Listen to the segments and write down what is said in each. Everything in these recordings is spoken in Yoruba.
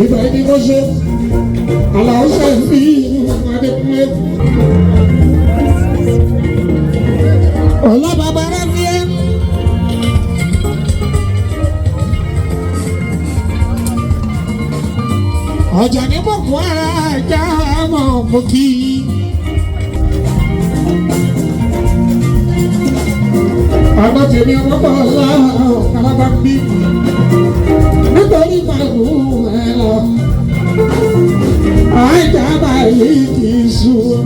Ìgbà ẹni kò ṣe àlàó ṣe ń fi Adékúnlé. Ọlá bàbá rẹ̀ fi ẹ́. Ọjà ní bọ̀kú ara ẹja mọ̀ mọ́ kí. Ọmọ tèmi ọmọ bọ̀ lọ́wọ́ kálábà bí. Nítorí màgù ẹ lọ. Àìjà báyìí kì í sùn.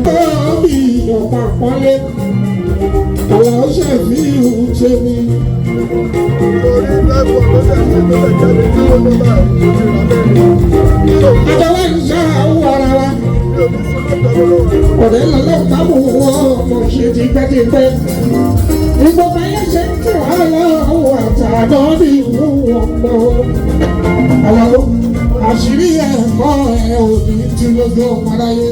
Bọ́ọ̀bì ọ̀pá pọ́nlé. Àlọ́ ṣèfihàn ṣe mi. Orí lẹ́kọ̀ọ́ ló dẹ̀ ṣe tó lè jáde tí ó ló bá Àjọwọ́ ìṣe àwọn ara wa. Ọ̀rẹ́ lọ́lọ́ tábù wọ́n mọ̀ ṣe ti pẹ́tipẹ́. Ìgbọ̀nba yẹn ṣe ń tẹ̀ wá lọ́wọ́ àtàdọ́ ní ìlú wọn lọ. Àlọ́ àṣírí ẹ̀kọ́ ẹ̀ òní tí lójú ọmọ aráyé.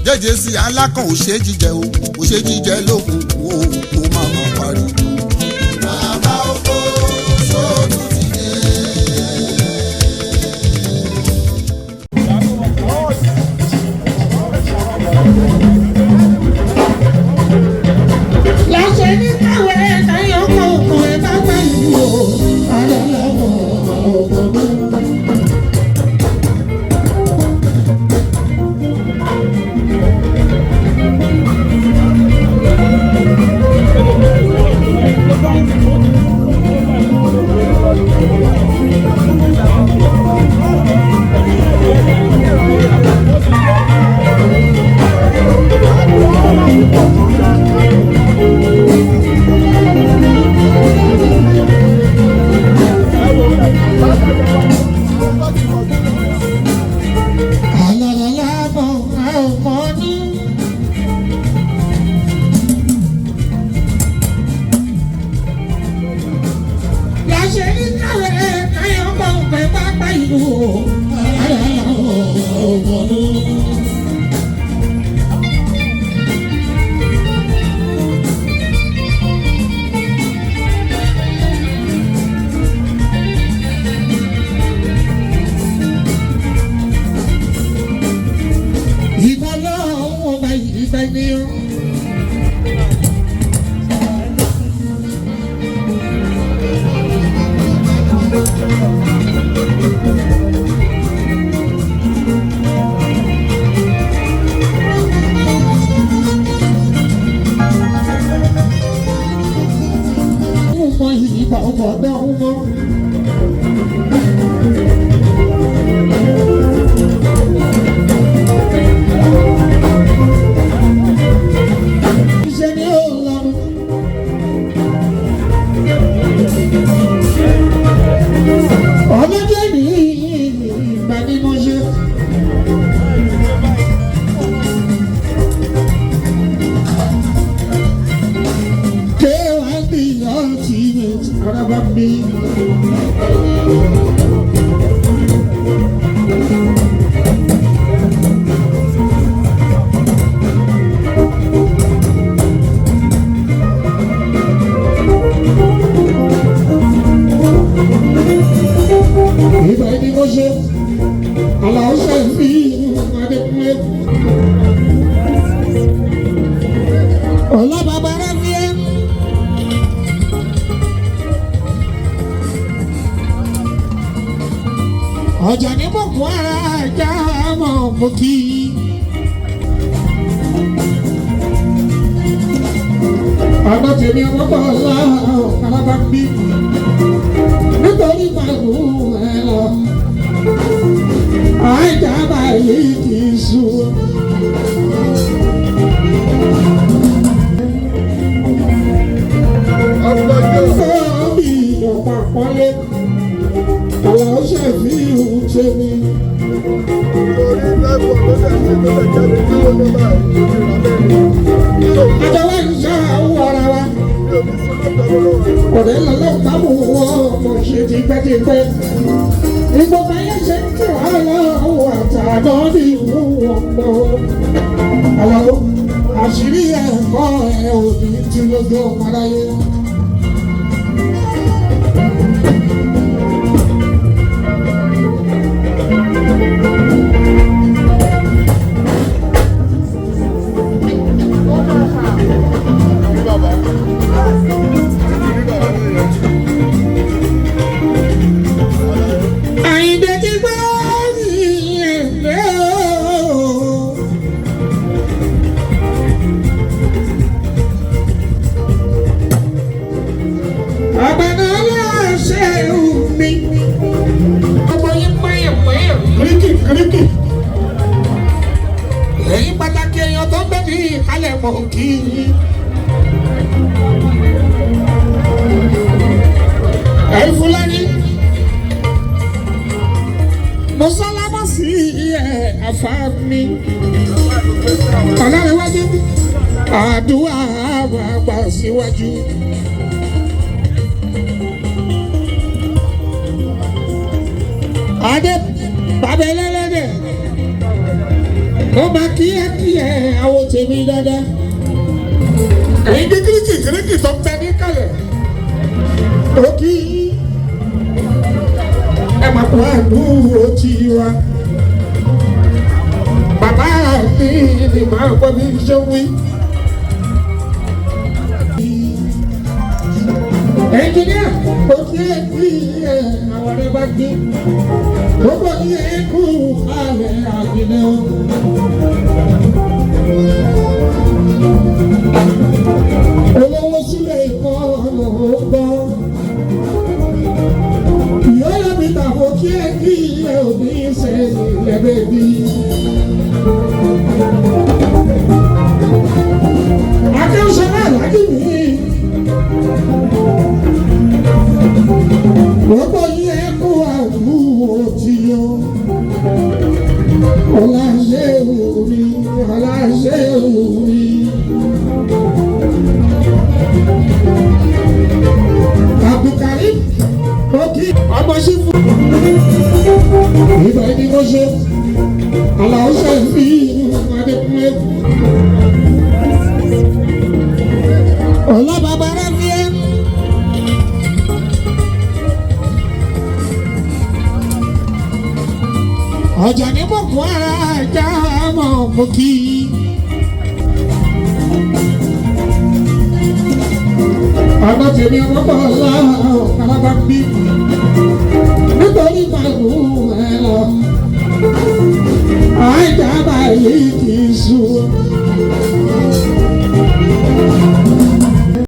Jẹ́jẹ́ sí alákàn ò ṣe jíjẹ o, ò ṣe jíjẹ lókun o, kò má má pariwo. Bàbá oko sóòtú ti dé. Láṣẹ ní káwé ẹ̀dáyọ̀ kọ̀ọ̀kan ẹ̀ bá gbà yìí o, àlọ́ lọ́wọ́ ọ̀gbọ̀n. Ọlá bàbá rẹ̀ fi ẹ́. Ọjà ní bọ̀kú ara ẹja mọ̀ mọ́ kí. Ọmọ tèmi ọmọ bọ̀ lọ́wọ́ kálábà bí. Nítorí màgù ẹ lọ. Àìjà báyìí kì í sùn. Bọ́ọ̀bì ọ̀pá pọ́nlé. Àlọ́ ṣèfihàn ṣe mi. Orí lẹ́kọ̀ọ́ ló dẹ̀ ṣe tó lè jáde tí ó ló bá Àjọwọ́ ìṣe àwọn ara wa. Ọ̀rẹ́ lọ́lọ́ tábù wọ́n mọ̀ ṣe ti pẹ́tipẹ́. ìgbọ̀nba yẹn ṣe ń tẹ̀ wá lọ́wọ́ àtàná ní ìlú wọn pọ̀. Àwọn àṣírí ẹ̀kọ́ ẹ̀ ò ní tú lójú ọmọ aráyé. Èyí pàtàkì èèyàn tó ń bẹ ní ìkálẹ̀ mọ̀ kí ẹ̀yin Fúlàní mo sálámà sí àfà mi ọ̀làríwájú àdúrà àgbà síwájú. Adé bàbá ẹlẹ́lẹ́dẹ̀ mo máa kíyè àwọn tèmi dáadáa. Ẹ̀yin kíríkì tó ń bẹ ní kálẹ̀ ó kí ẹ máa kó àdúró tí wa. Bàbá mi ni màá gbọ́ mi ṣe wí. Ẹnjìníà ó kí àwọn ọ̀rẹ́ bá gbé gbogbo kú àlẹ́ àgbẹ̀lẹ̀ o. Olówó sílẹ̀ ìkọ́ ọ̀rọ̀ gbọ́. Ìyọ́lá mi tàbó kí òbí ṣe lẹ́bẹ̀ bí. Akẹ́wọ̀sán náà lájú mi. Gbogbo kú àdúró tí yọ. Ọláṣẹ́ òní. Abdulkarim Oki ọmọ sí fún. Ìgbà ẹni mo ṣe Àlàó ṣe fi Adékúnlé. Ọlá bàbá rẹ̀ fi ẹ́. Ọjà ní bọ̀kú ara ẹja mọ̀ mú kí. Ọ̀nà tèmi ọmọkọ̀ láàárọ̀ kálábà bí. Nítorí màlúù ẹ lọ. Àìjà báyìí kì í sùn.